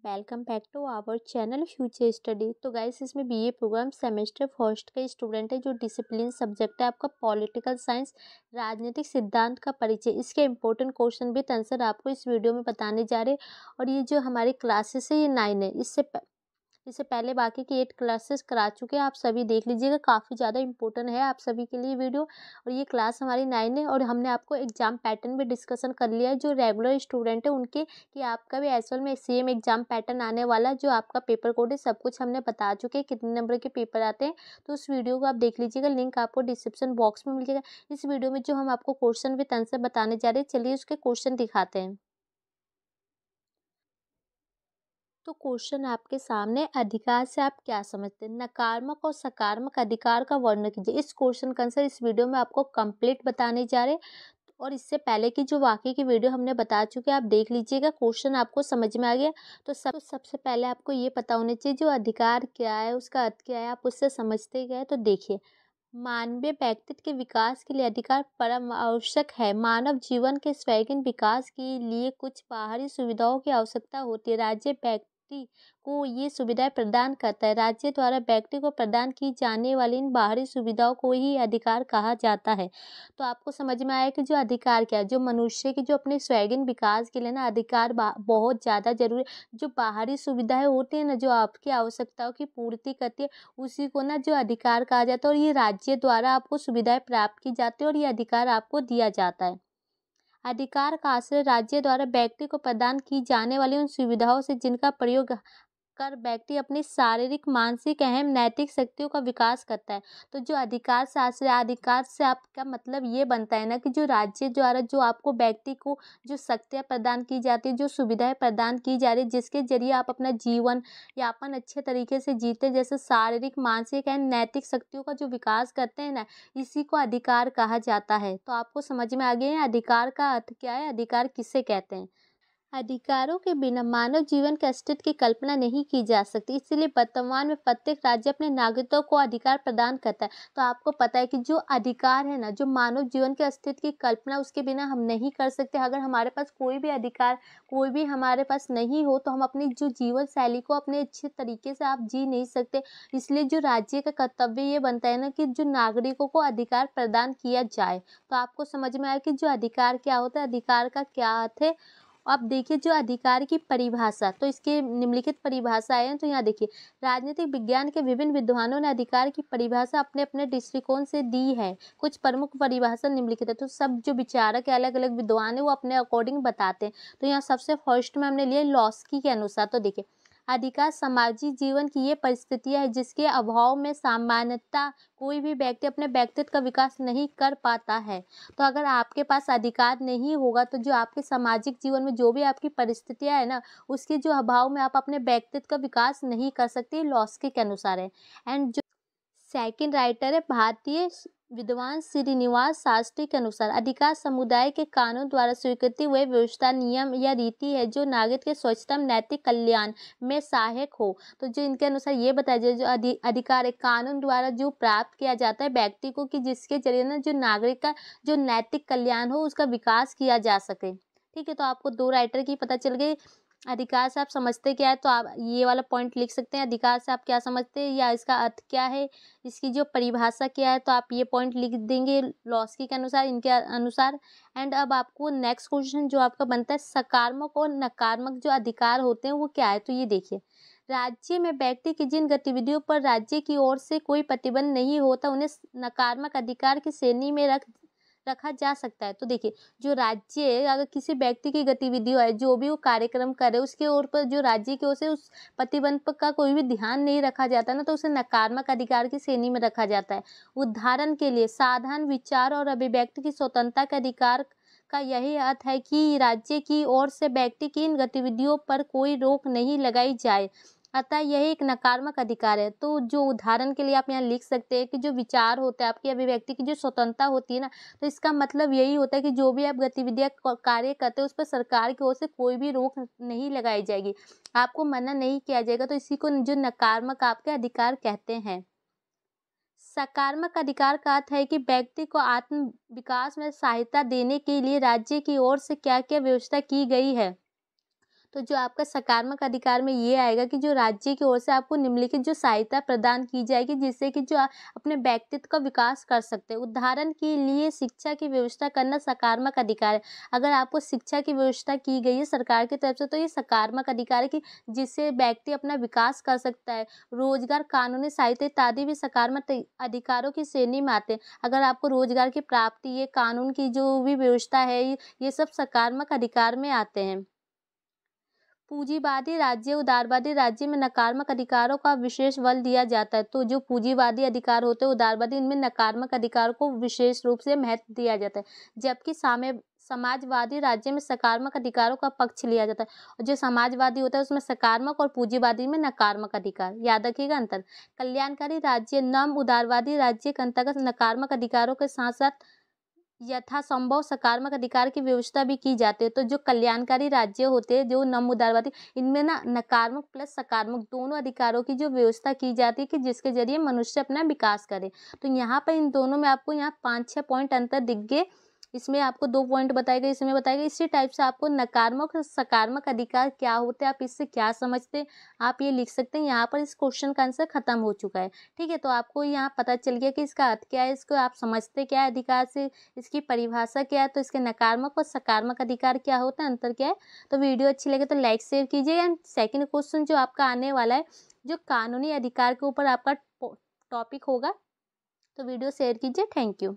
Welcome back to our channel future study. तो guys इसमें BA program semester first का student है जो डिसिप्लिन सब्जेक्ट है आपका पॉलिटिकल साइंस राजनीतिक सिद्धांत का परिचय। इसके इंपॉर्टेंट क्वेश्चन विद आंसर आपको इस वीडियो में बताने जा रहे हैं। और ये जो हमारी क्लासेस है ये 9 है। इससे पहले बाकी की 8 क्लासेस करा चुके हैं, आप सभी देख लीजिएगा, काफ़ी ज़्यादा इंपॉर्टेंट है आप सभी के लिए वीडियो। और ये क्लास हमारी 9 है और हमने आपको एग्जाम पैटर्न भी डिस्कशन कर लिया है जो रेगुलर स्टूडेंट है उनके, कि आपका भी एज वेल में सेम एग्जाम पैटर्न आने वाला, जो आपका पेपर कोड है सब कुछ हमने बता चुके हैं, कितने नंबर के पेपर आते हैं। तो उस वीडियो को आप देख लीजिएगा, लिंक आपको डिस्क्रिप्शन बॉक्स में मिल जाएगा। इस वीडियो में जो हम आपको क्वेश्चन विद आंसर बताने जा रहे हैं, चलिए उसके क्वेश्चन दिखाते हैं। तो क्वेश्चन आपके सामने, अधिकार से आप क्या समझते हैं? नकारात्मक और सकारात्मक अधिकार का वर्णन कीजिए। इस क्वेश्चन का आंसर इस वीडियो में आपको कंप्लीट बताने जा रहे हैं। और इससे पहले की जो बाकी की वीडियो हमने बता चुके हैं, आप देख लीजिएगा, क्वेश्चन आपको समझ में आ गया। तो सबसे पहले आपको ये पता होना चाहिए जो अधिकार क्या है, उसका अर्थ क्या है, आप उससे समझते गए तो देखिए, मानवीय व्यक्तित्व के विकास के लिए अधिकार परम आवश्यक है। मानव जीवन के स्वैगिक विकास के लिए कुछ बाहरी सुविधाओं की आवश्यकता होती है। राज्य व्यक्ति को ये सुविधाएं प्रदान करता है। राज्य द्वारा व्यक्ति को प्रदान की जाने वाली इन बाहरी सुविधाओं को ही अधिकार कहा जाता है। तो आपको समझ में आया कि जो अधिकार क्या है, जो मनुष्य के जो अपने स्वैगिक विकास के लिए ना अधिकार बहुत ज़्यादा जरूरी है। जो बाहरी सुविधाएं होती है ना, जो आपकी आवश्यकताओं की पूर्ति करती है, उसी को ना जो अधिकार कहा जाता है। और ये राज्य द्वारा आपको सुविधाएं प्राप्त की जाती है और ये अधिकार आपको दिया जाता है। अधिकार का आश्रय राज्य द्वारा व्यक्ति को प्रदान की जाने वाली उन सुविधाओं से जिनका प्रयोग कर व्यक्ति अपनी शारीरिक मानसिक एवं नैतिक शक्तियों का विकास करता है। तो जो अधिकार से आश्रय, अधिकार से आपका मतलब ये बनता है ना कि जो राज्य द्वारा जो आपको व्यक्ति को जो शक्तियाँ प्रदान की जाती है, जो सुविधाएं प्रदान की जा रही है, जिसके जरिए आप अपना जीवन यापन अच्छे तरीके से जीते, जैसे शारीरिक मानसिक एवं नैतिक शक्तियों का जो विकास करते हैं ना, इसी को अधिकार कहा जाता है। तो आपको समझ में आ गया है अधिकार का अर्थ क्या है, अधिकार किसे कहते हैं। अधिकारों के बिना मानव जीवन के अस्तित्व की कल्पना नहीं की जा सकती। इसलिए वर्तमान में प्रत्येक राज्य अपने नागरिकों को अधिकार प्रदान करता है। तो आपको पता है कि जो अधिकार है ना, जो मानव जीवन के अस्तित्व की कल्पना उसके बिना हम नहीं कर सकते। अगर हमारे पास कोई भी अधिकार, कोई भी हमारे पास नहीं हो, तो हम अपनी जो जीवन शैली को अपने अच्छे तरीके से आप जी नहीं सकते। इसलिए जो राज्य का कर्तव्य ये बनता है ना कि जो नागरिकों को अधिकार प्रदान किया जाए। तो आपको समझ में आया कि जो अधिकार क्या होता है, अधिकार का क्या अर्थ है। अब देखिए जो अधिकार की परिभाषा, तो इसके निम्नलिखित परिभाषाएं हैं। तो यहाँ देखिए, राजनीतिक विज्ञान के विभिन्न विद्वानों ने अधिकार की परिभाषा अपने अपने दृष्टिकोण से दी है। कुछ प्रमुख परिभाषा निम्नलिखित है। तो सब जो विचारक है, अलग अलग विद्वान है, वो अपने अकॉर्डिंग बताते हैं। तो यहाँ सबसे फर्स्ट में हमने लिया लॉस्की के अनुसार। तो देखिए, अधिकार सामाजिक जीवन की ये परिस्थितियाँ है जिसके अभाव में सामान्यतः कोई भी व्यक्ति अपने व्यक्तित्व का विकास नहीं कर पाता है। तो अगर आपके पास अधिकार नहीं होगा, तो जो आपके सामाजिक जीवन में जो भी आपकी परिस्थितियां है ना, उसके जो अभाव में आप अपने व्यक्तित्व का विकास नहीं कर सकते, लॉस्की के अनुसार है। एंड जो सेकंड राइटर है भारतीय विद्वान श्रीनिवास शास्त्री के अनुसार, अधिकार समुदाय के कानून द्वारा स्वीकृति हुए व्यवस्था, नियम या रीति है जो नागरिक के स्वच्छता नैतिक कल्याण में सहायक हो। तो जो इनके अनुसार ये बताया जाए, जो अधिकार है कानून द्वारा जो प्राप्त किया जाता है व्यक्ति को, कि जिसके जरिए ना जो नागरिक का जो नैतिक कल्याण हो उसका विकास किया जा सके। ठीक है, तो आपको दो राइटर की पता चल गई। अधिकार से आप समझते क्या है, तो आप ये वाला पॉइंट लिख सकते हैं, अधिकार से आप क्या समझते हैं या इसका अर्थ क्या है, इसकी जो परिभाषा क्या है, तो आप ये पॉइंट लिख देंगे लॉस्की के अनुसार, इनके अनुसार। एंड अब आपको नेक्स्ट क्वेश्चन जो आपका बनता है, सकारात्मक और नकारात्मक जो अधिकार होते हैं वो क्या है। तो ये देखिए, राज्य में व्यक्ति की जिन गतिविधियों पर राज्य की ओर से कोई प्रतिबंध नहीं होता, उन्हें नकारात्मक अधिकार की श्रेणी में रखा जा सकता है। तो देखिए, जो राज्य अगर किसी व्यक्ति की गतिविधियों है, जो भी वो कार्यक्रम करे, उसके ओर पर जो राज्य की ओर से उस प्रतिबंध पर का कोई भी ध्यान नहीं रखा जाता ना, तो उसे नकारात्मक अधिकार की श्रेणी में रखा जाता है। उदाहरण के लिए, साधारण विचार और अभिव्यक्ति की स्वतंत्रता के अधिकार का यही अर्थ है कि राज्य की ओर से व्यक्ति की इन गतिविधियों पर कोई रोक नहीं लगाई जाए, अतः यह एक नकारात्मक अधिकार है। तो जो उदाहरण के लिए आप यहाँ लिख सकते हैं कि जो विचार होता है, आपकी अभिव्यक्ति की जो स्वतंत्रता होती है ना, तो इसका मतलब यही होता है कि जो भी आप गतिविधियाँ कार्य करते हैं उस पर सरकार की ओर से कोई भी रोक नहीं लगाई जाएगी, आपको मना नहीं किया जाएगा। तो इसी को जो नकारात्मक आपके अधिकार कहते हैं। सकारात्मक अधिकार का अर्थ है कि व्यक्ति को आत्म विकास में सहायता देने के लिए राज्य की ओर से क्या क्या व्यवस्था की गई है। तो जो आपका सकारात्मक अधिकार में ये आएगा कि जो राज्य की ओर से आपको निम्नलिखित जो सहायता प्रदान की जाएगी जिससे कि जो आप अपने व्यक्तित्व का विकास कर सकते हैं। उदाहरण के लिए शिक्षा की व्यवस्था करना सकारात्मक अधिकार है। अगर आपको शिक्षा की व्यवस्था की गई है सरकार की तरफ से तो ये सकारात्मक अधिकार है कि जिससे व्यक्ति अपना विकास कर सकता है। रोजगार, कानूनी सहायता इत्यादि भी सकारात्मक अधिकारों की श्रेणी में आते हैं। अगर आपको रोजगार की प्राप्ति, ये कानून की जो भी व्यवस्था है, ये सब सकारात्मक अधिकार में आते हैं। पूंजीवादी राज्य, उदारवादी राज्य में नकारात्मक अधिकारों का विशेष बल दिया जाता है। तो जो पूंजीवादी अधिकार होते हैं, उदारवादी, इनमें नकारात्मक अधिकार को विशेष रूप से महत्व दिया जाता है, जबकि समाजवादी राज्य में सकारात्मक अधिकारों का पक्ष लिया जाता है। और जो समाजवादी होता है उसमें सकारात्मक और पूंजीवादी में नकारात्मक अधिकार, याद रखिएगा अंतर। कल्याणकारी राज्य, नम उदारवादी राज्य के अंतर्गत नकारात्मक अधिकारों के साथ साथ यथासंभव सकारात्मक अधिकार की व्यवस्था भी की जाती है। तो जो कल्याणकारी राज्य होते हैं, जो नम उदारवादी, इनमें ना नकारात्मक प्लस सकारात्मक दोनों अधिकारों की जो व्यवस्था की जाती है कि जिसके जरिए मनुष्य अपना विकास करे। तो यहाँ पर इन दोनों में आपको यहाँ 5-6 पॉइंट अंतर दिख गए। इसमें आपको 2 पॉइंट बताए गए, इसमें बताए गए। इसी टाइप से आपको नकारात्मक और सकारात्मक अधिकार क्या होते हैं, आप इससे क्या समझते हैं, आप ये लिख सकते हैं। यहाँ पर इस क्वेश्चन का आंसर खत्म हो चुका है। ठीक है, तो आपको यहाँ पता चल गया कि इसका अर्थ क्या है, इसको आप समझते क्या है अधिकार से, इसकी परिभाषा क्या है, तो इसके नकारात्मक और सकारात्मक अधिकार क्या होता है, अंतर क्या है। तो वीडियो अच्छी लगे तो लाइक शेयर कीजिए। एंड सेकेंड क्वेश्चन जो आपका आने वाला है, जो कानूनी अधिकार के ऊपर आपका टॉपिक होगा, तो वीडियो शेयर कीजिए। Thank you.